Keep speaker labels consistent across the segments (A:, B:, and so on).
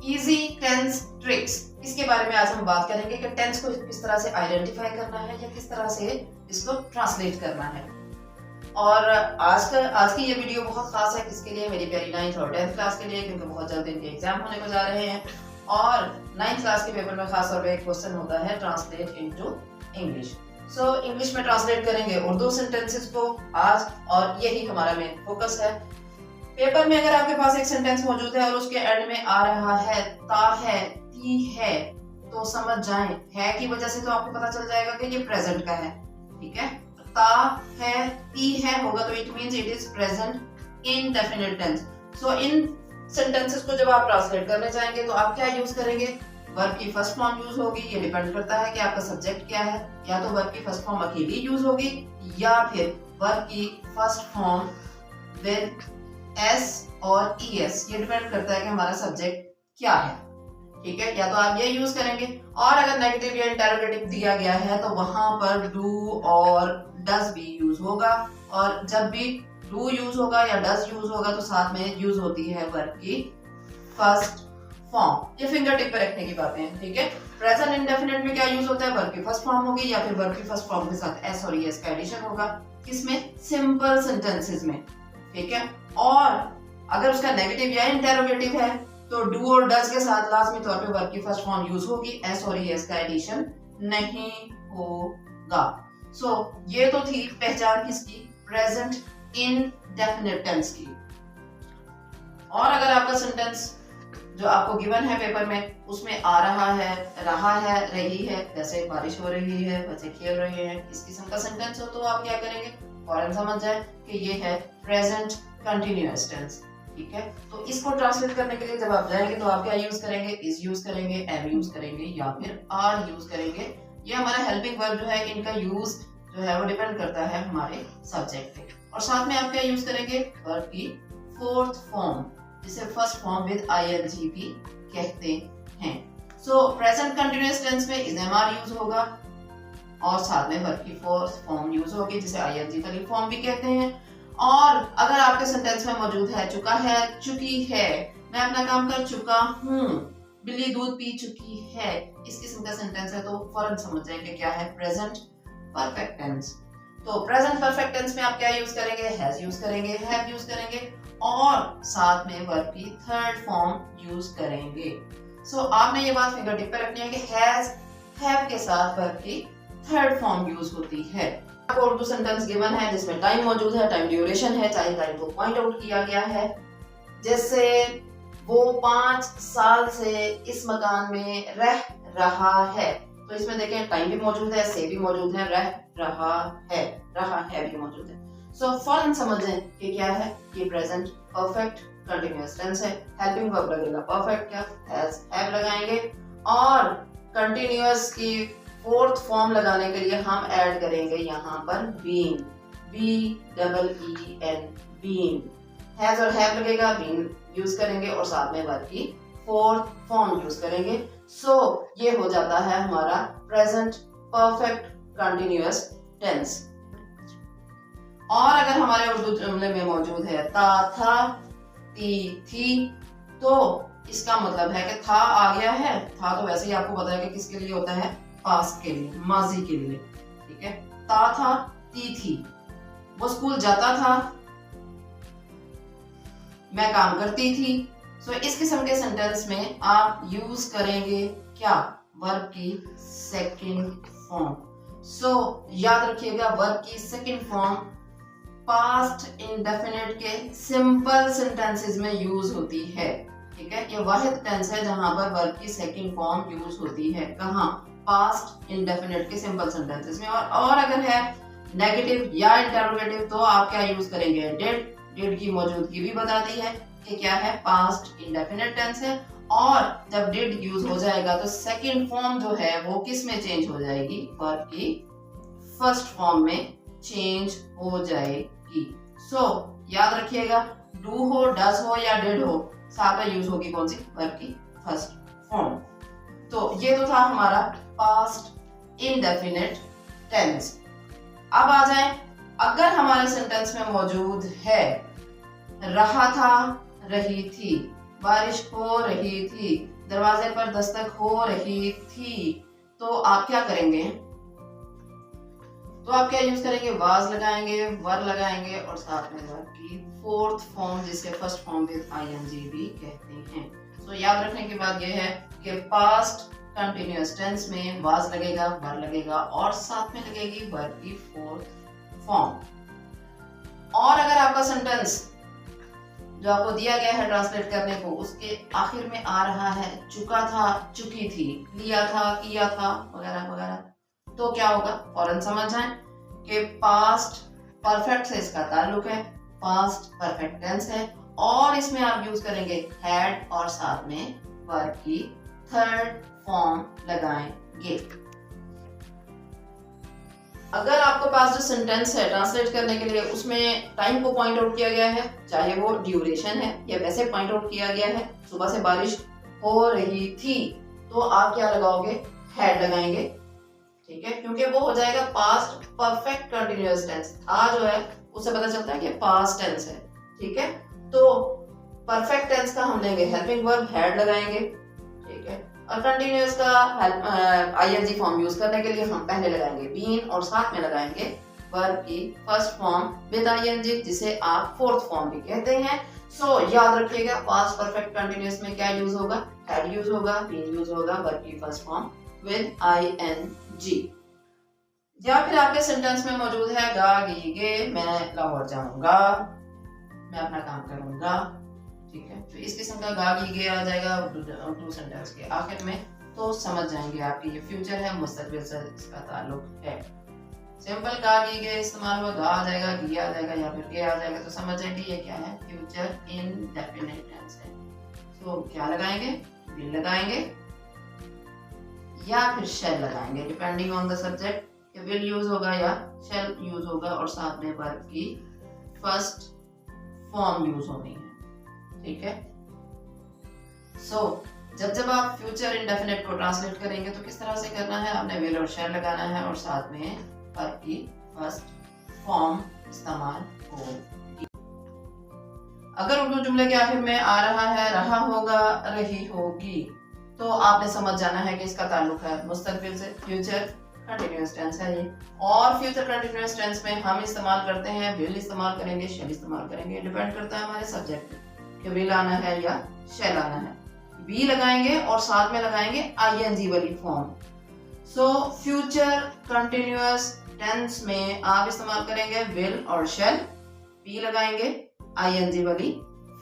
A: Easy tense tricks, इसके बारे में आज हम बात करेंगे कि टेंस को किस तरह से आइडेंटिफाई करना है या किस तरह से इसको ट्रांसलेट करना है। और आज की ये वीडियो बहुत खास है, किसके लिए? मेरी प्यारी 9th और 10th क्लास के लिए, क्योंकि बहुत जल्द इनके एग्जाम होने को जा रहे हैं और 9th क्लास के पेपर में खास तौर पे एक क्वेश्चन होता है translate into English. So English में ट्रांसलेट करेंगे उर्दू सेंटेंसेस को आज, और यही हमारा मेन फोकस है। पेपर में अगर आपके पास एक सेंटेंस मौजूद है और उसके एंड में आ रहा है ता है, ती है, तो समझ जाएं, है की वजह से तो आपको पता चल जाएगा कि ये प्रेजेंट का है। ठीक है, ता है, ती है होगा तो it means it is present indefinite tense. So इन सेंटेंसेस को जब आप ट्रांसलेट करने जाएंगे तो आप क्या यूज करेंगे? वर्ब की फर्स्ट फॉर्म यूज होगी। ये डिपेंड करता है कि आपका सब्जेक्ट क्या है, या तो वर्ब की फर्स्ट फॉर्म अकेली यूज होगी या फिर वर्ब की फर्स्ट फॉर्म विद एस और ईएस। ये डिपेंड करता है कि हमारा सब्जेक्ट क्या है। ठीक है, या तो आप ये यूज करेंगे, और अगर नेगेटिव या इंटरोगेटिव दिया गया है तो वहां पर डू और डज भी यूज होगा, और जब भी डू यूज होगा या डज यूज होगा तो साथ में यूज होती है वर्ब की फर्स्ट फॉर्म। ये फिंगर टिप पे रखने की बातें हैं। ठीक है, प्रेजेंट इंडेफिनिट में क्या यूज होता है? वर्ब की फर्स्ट फॉर्म होगी या फिर वर्ब की फर्स्ट फॉर्म के साथ एस और ईएस का एडिशन होगा। किसमें? सिंपल सेंटेंसेस में। ठीक है, और अगर उसका नेगेटिव या इंटेरोगेटिव है तो डू और डज के साथ लाजमी तौर पे वर्ब की फर्स्ट फॉर्म यूज होगी, एस और ईएस का एडिशन नहीं होगा। सो ये तो थी पहचान किसकी? प्रेजेंट इंडेफिनिट टेंस की। और अगर आपका सेंटेंस जो आपको गिवन है पेपर में उसमें आ रहा है, रहा है, रही है, जैसे बारिश हो रही है, बच्चे खेल रहे हैं, इस किस्म का सेंटेंस हो तो आप क्या करेंगे? फौरन समझ जाए कि ये है प्रेजेंट कंटिन्यूअस टेंस। ठीक है, तो इसको ट्रांसलेट करने के लिए जब आप जाएंगे तो आप क्या यूज करेंगे? इज यूज करेंगे, एम यूज करेंगे या फिर आर यूज करेंगे। ये हमारा हेल्पिंग वर्ब जो है, इनका यूज जो है वो डिपेंड करता है हमारे सब्जेक्ट पे। और साथ में आप क्या यूज करेंगे? वर्ब की फोर्थ फॉर्म, जिसे फर्स्ट फॉर्म विद आईएनजी भी कहते हैं। सो प्रेजेंट कंटिन्यूअस टेंस में इज एम आर यूज होगा और साथ में वर्ब की फोर्थ फॉर्म यूज होगी, जिसे आईएनजी का फॉर्म भी कहते हैं। और अगर आपके सेंटेंस में मौजूद है चुका है, चुकी है, मैं अपना काम कर चुका हूँ, बिल्ली दूध पी चुकी है, इस किस्म का सेंटेंस है तो फौरन समझ जाएंगे क्या है? Present perfect tense. तो प्रेजेंट परफेक्ट टेंस में आप क्या यूज करेंगे? हैज यूज करेंगे, हैव यूज करेंगे और साथ में वर्ब की थर्ड फॉर्म यूज करेंगे। सो आपने ये बात फिंगर टिप पे रखनी है कि हैज, हैव के साथ वर्ब की थर्ड फॉर्म यूज होती है। आपको उर्दू सेंटेंस गिवन है जिसमें टाइम मौजूद है, टाइम ड्यूरेशन है, चाहे टाइम को पॉइंट आउट किया गया है, जैसे वो 5 साल से इस मकान में रह रहा है, तो इसमें देखें टाइम भी मौजूद है, से भी मौजूद है, रह रहा है भी मौजूद है। सो फौरन समझ लें कि क्या है? ये प्रेजेंट परफेक्ट कंटिन्यूअस टेंस है। हेल्पिंग वर्ब लगेगा परफेक्ट का, हैज, हैव लगाएंगे, और कंटिन्यूअस की फोर्थ फॉर्म लगाने के लिए हम ऐड करेंगे यहाँ पर बीन, BEEN, बीन। हैज और हैव लगेगा, बीन यूज करेंगे और साथ में वर्ब की फोर्थ फॉर्म यूज करेंगे। सो ये हो जाता है हमारा प्रेजेंट परफेक्ट कंटिन्यूअस टेंस। और अगर हमारे उर्दू जुमले में मौजूद है ता, था, ती, थी, तो इसका मतलब है कि था आ गया है। था तो वैसे ही आपको पता है कि किसके लिए होता है? पास्ट के लिए, माजी के लिए। ठीक है, ता था, ती थी, वो स्कूल जाता था, मैं काम करती थी। सो इस किस्म के सेंटेंस में आप यूज करेंगे क्या? वर्ब की सेकंड फॉर्म। सो याद रखिएगा वर्ब की सेकंड फॉर्म पास्ट इंडेफिनिट के सिंपल सेंटेंसेस में यूज होती है। ठीक है, ये वाहिद टेंस है जहां पर वर्ब की सेकंड फॉर्म यूज होती है। कहां? पास्ट इंडेफिनिट के सिंपल सेंटेंसेस में। और अगर है नेगेटिव या इंटरोगेटिव तो आप क्या यूज करेंगे? डिड। डिड की मौजूदगी भी बता दी है कि क्या है? पास्ट इंडेफिनिट टेंस है। और जब डिड यूज हो जाएगा तो सेकंड फॉर्म जो है वो किस में चेंज हो जाएगी? वर्ब की फर्स्ट फॉर्म में चेंज हो जाएगी। सो याद रखिएगा, डू हो, डज हो या डिड हो, साथ में यूज होगी कौन सी? वर्ब की फर्स्ट फॉर्म। तो ये तो था हमारा पास्ट इंडेफिनिट टेंस। अब आ जाए, अगर हमारे सेंटेंस में मौजूद है रहा था, रही थी, बारिश हो रही थी, दरवाजे पर दस्तक हो रही थी। तो आप क्या करेंगे? तो आप क्या यूज करेंगे? वाज लगाएंगे, वर लगाएंगे और साथ में वर्ब की फोर्थ फॉर्म जिसे फर्स्ट फॉर्म विद आईएनजी भी कहते हैं। तो याद रखने की बात यह है कि पास्ट कंटिन्यूअस टेंस में वाज लगेगा, वर लगेगा और साथ में लगेगी वर्ब की फोर्थ फॉर्म। और अगर आपका सेंटेंस जो आपको दिया गया है ट्रांसलेट करने को, उसके आखिर में आ रहा है चुका था, चुकी थी, लिया था, किया था वगैरह वगैरह, तो क्या होगा? फौरन समझ जाएं कि पास्ट परफेक्ट से इसका ताल्लुक है, पास्ट परफेक्ट टेंस है और इसमें आप यूज करेंगे हैड और साथ में वर्ब की थर्ड फॉर्म लगाएंगे। अगर आपके पास जो सेंटेंस है ट्रांसलेट करने के लिए उसमें टाइम को पॉइंट आउट किया गया है, चाहे वो ड्यूरेशन है या वैसे पॉइंट आउट किया गया है सुबह से बारिश हो रही थी, तो आप क्या लगाओगे? हैड लगाएंगे, ठीक है, क्योंकि वो हो जाएगा पास्ट परफेक्ट कंटिन्यूअस टेंस। था जो है उससे पता चलता है कि पास्ट टेंस है, ठीक है। तो परफेक्ट टेंस का हम लेंगे हेल्पिंग वर्ब, हैड लगाएंगे, ठीक है। और कंटिन्यूअस का आईएनजी फॉर्म यूज करने के लिए हम पहले लगाएंगे बीन और साथ में लगाएंगे वर्ब की फर्स्ट फॉर्म विद आईएनजी जिसे आप फोर्थ फॉर्म भी कहते हैं। सो याद रखिएगा पास्ट परफेक्ट कंटिन्यूअस में क्या यूज होगा? हैड यूज होगा, बीन यूज होगा, वर्ब की फर्स्ट फॉर्म विद आईएनजी। या फिर आपके सेंटेंस में मौजूद है गा गी गे, मैं लाहौर जाऊंगा, मैं अपना काम करूंगा, ठीक है। तो इस किस्म का गा गी गे आ जाएगा टू सेंटेंस के आखिर में, तो समझ जाएंगे आपकी ये फ्यूचर है, मुस्तकबिल से इसका ताल्लुक है। सिंपल गा गी गे इस्तेमाल हुआ, गा आ जाएगा, गी आ जाएगा या फिर गे आ जाएगा, तो समझ जाएंगे ये क्या है? फ्यूचर इंडेफिनिट टेंस है। तो क्या लगाएंगे? विल लगाएंगे या फिर शेल लगाएंगे, डिपेंडिंग ऑन द सब्जेक्ट, कि विल यूज होगा या शेल यूज होगा और साथ में वर्ब की फर्स्ट फॉर्म यूज होनी है, ठीक है। सो जब आप फ्यूचर इंडेफिनिट को ट्रांसलेट करेंगे तो किस तरह से करना है? आपने विल और शेल लगाना है और साथ में वर्ब की फर्स्ट फॉर्म इस्तेमाल होगी। अगर उर्दू जुमले के आखिर में आ रहा है रहा होगा, रही होगी, तो आपने समझ जाना है कि इसका ताल्लुक है मुस्तकबिल से, फ्यूचर कंटिन्यूअस टेंस है ये। और फ्यूचर कंटिन्यूअस टेंस में हम इस्तेमाल करते हैं विल इस्तेमाल करेंगे, शेल इस्तेमाल करेंगे, डिपेंड करता है हमारे सब्जेक्ट पे कि विल आना है या शेल आना है। बी लगाएंगे और साथ में लगाएंगे आईएनजी वाली form. So future continuous tense में आप इस्तेमाल करेंगे विल और शेल, बी लगाएंगे, आईएनजी वाली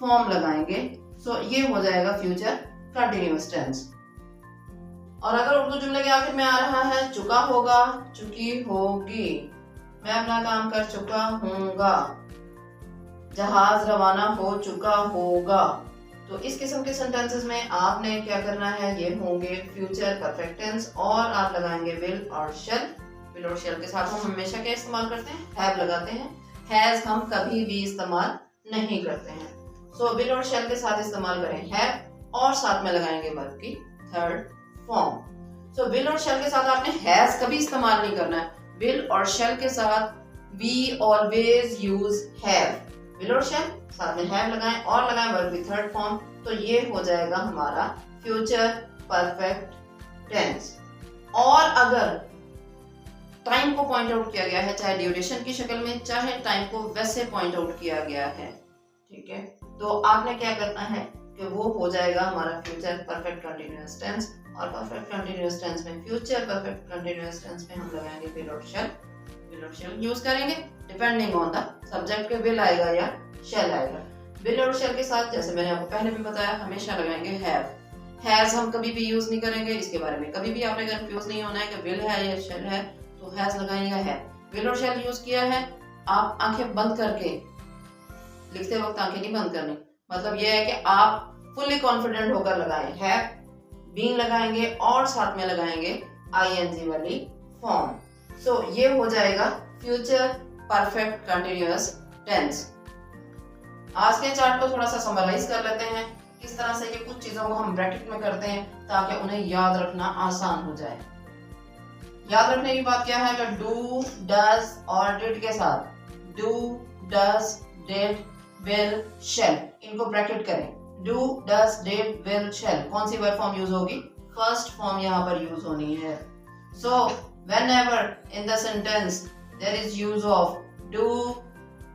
A: फॉर्म लगाएंगे। सो ये हो जाएगा फ्यूचर कंटिन्यूअस टेंस। और अगर उर्दू जुमले के आखिर में आ रहा है चुका होगा, चुकी होगी, मैं अपना काम कर चुका हूँगा, जहाज रवाना हो चुका होगा, तो इस किस्म के सेंटेंसेस में आपने क्या करना है? ये होंगे फ्यूचर परफेक्ट टेंस और आप लगाएंगे विल और शेल। विल और शेल के साथ हम हमेशा क्या इस्तेमाल करते हैं? हैव लगाते हैं। हैज हम कभी भी इस्तेमाल नहीं करते हैं। सो विल और शेल के साथ इस्तेमाल करें हैव और साथ में लगाएंगे वर्ब की थर्ड फॉर्म। सो विल और शेल के साथ आपने हैज कभी इस्तेमाल नहीं करना है। विल और शेल के साथ we always use have. Will और शेल साथ में हैव लगाएं और लगाएं वर्ब की थर्ड फॉर्म, तो ये हो जाएगा हमारा फ्यूचर परफेक्ट टेंस। और अगर टाइम को पॉइंट आउट किया गया है, चाहे ड्यूरेशन की शक्ल में, चाहे टाइम को वैसे पॉइंट आउट किया गया है, ठीक है, तो आपने क्या करना है कि वो हो जाएगा हमारा फ्यूचर परफेक्ट कंटिन्यूअस टेंस। और परफेक्ट कंटिन्यूअस टेंस में, फ्यूचर परफेक्ट कंटिन्यूअस टेंस में हम लगाएंगे विल और शेल। विल और शेल यूज करेंगे डिपेंडिंग ऑन द सब्जेक्ट के विल आएगा या शेल आएगा। विल और शेल के साथ जैसे मैंने आपको पहले भी बताया हमेशा लगाएंगे हैव। हैज हम कभी भी यूज नहीं करेंगे, इसके बारे में कभी भी आपने कंफ्यूज नहीं होना है कि विल है या शेल है, तो हैज लगाएंगे है। विल और शेल यूज किया है, आप आंखें बंद करके, लिखते वक्त आंखें नहीं बंद करनी, मतलब यह है कि आप फुल्ली कॉन्फिडेंट होकर लगाएं। हैव, बीन लगाएंगे और साथ में लगाएंगे आईएनजी वाली फॉर्म। सो ये हो जाएगा फ्यूचर परफेक्ट कंटिन्यूअस टेंस। आज के चार्ट को थोड़ा सा समराइज कर लेते हैं, किस तरह से ये कुछ चीजों को हम ब्रैकेट में करते हैं ताकि उन्हें याद रखना आसान हो जाए। याद रखने की बात क्या है कि डू, डज और डिड के साथ do, does, did, will, shall, इनको ब्रैकेट करें। Do, does, did, will, shall, कौन सी वर्ब फॉर्म यूज होगी? फर्स्ट फॉर्म यहाँ पर यूज होनी है। So whenever in the sentence there is use of do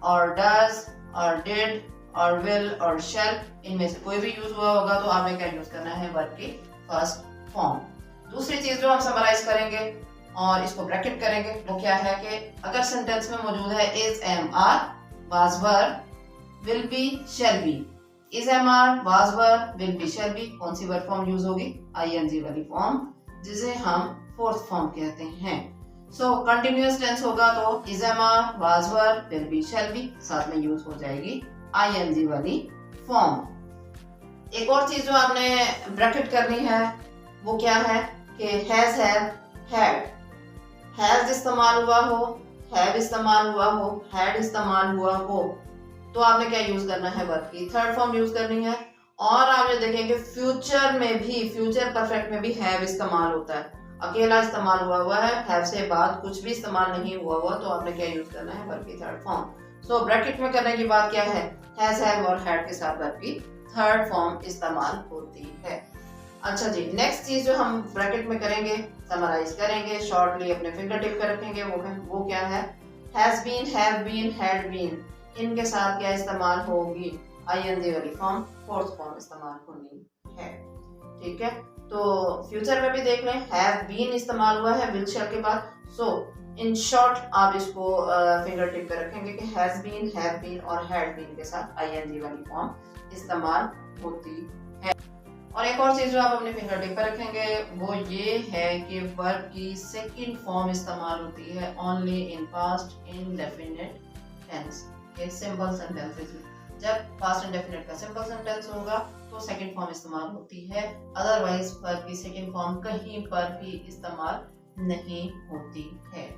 A: और डज और डिड और विल और शैल, इनमें से कोई भी यूज हुआ होगा तो आपने क्या यूज करना है? वर्ब की फर्स्ट फॉर्म। दूसरी चीज जो हम समराइज करेंगे और इसको ब्रैकेट करेंगे वो क्या है कि अगर सेंटेंस में मौजूद है is, am, are, was, were, will be, shall be. Is, am, are, was, were, will be, shall be, कौन सी वर्ब फॉर्म यूज होगी? आईएनजी वाली फॉर्म, जिसे हम फोर्थ फॉर्म कहते हैं। सो कंटिन्यूअस टेंस होगा तो is, am, are, was, were, will be, shall be, साथ में यूज हो जाएगी आईएनजी वाली फॉर्म। एक और चीज जो आपने ब्रैकेट करनी है वो क्या है कि हैज, हैव, हैड। हैज इस्तेमाल हुआ हो, हैव इस्तेमाल हुआ हो, हैड इस्तेमाल हुआ हो तो आपने क्या यूज करना है? वर्ब की थर्ड फॉर्म यूज करनी है। और आप ये देखेंगे फ्यूचर में भी, फ्यूचर परफेक्ट में भी हैव इस्तेमाल होता है, अकेला इस्तेमाल हुआ है, हैव से बाद कुछ भी इस्तेमाल नहीं हुआ तो आपने क्या यूज करना है? वर्ब की थर्ड फॉर्म। सो ब्रैकेट में करने की बात क्या है? हैज, हैव और हैड के साथ वर्ब की थर्ड फॉर्म इस्तेमाल होती है। अच्छा जी, नेक्स्ट चीज जो हम ब्रैकेट में करेंगे, समराइज करेंगे, शॉर्टली अपने फिंगर टिप पे रखेंगे, वो क्या है? Has been, have been, had been, इनके साथ क्या इस्तेमाल होगी? आईएनजी वाली फॉर्म, फोर्थ फॉर्म इस्तेमाल होनी है। ठीक है, तो फ्यूचर में भी देख लें, हैव बीन इस्तेमाल हुआ है विल शैल के बाद। सो इन शॉर्ट आप इसको फिंगर टिप पे रखेंगे कि हैज बीन, हैव बीन और हैड बीन के साथ आईएनजी वाली फॉर्म इस्तेमाल होती है। और एक और चीज जो आप अपने फिंगर टिप पे रखेंगे वो ये है कि वर्ब की सेकंड फॉर्म इस्तेमाल होती है only in past indefinite tense. ये सिंपल सेंटेंसेस में जब पास्ट इंडेफिनिट का सिंपल सेंटेंस होगा तो सेकंड फॉर्म इस्तेमाल होती है, अदरवाइज वर्ब की सेकंड फॉर्म कहीं पर भी इस्तेमाल नहीं होती है।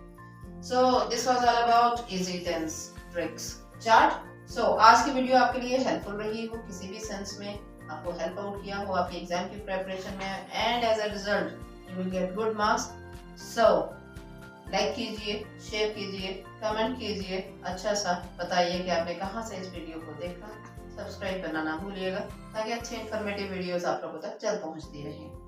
A: So this was all about easy tense tricks chart. So आज की वीडियो आपके लिए हेल्पफुल रही हो, किसी भी सेंस में आपको हेल्प आउट किया हो आपके एग्जाम की प्रेपरेशन में, and as a result you will get good marks. So like कीजिए, शेयर कीजिए, कमेंट कीजिए, अच्छा सा बताइए कि आपने कहाँ से इस वीडियो को देखा। सब्सक्राइब करना ना भूलिएगा ताकि अच्छे इन्फॉर्मेटिव वीडियोस आप लोगों तक जल्द पहुँचती रहें।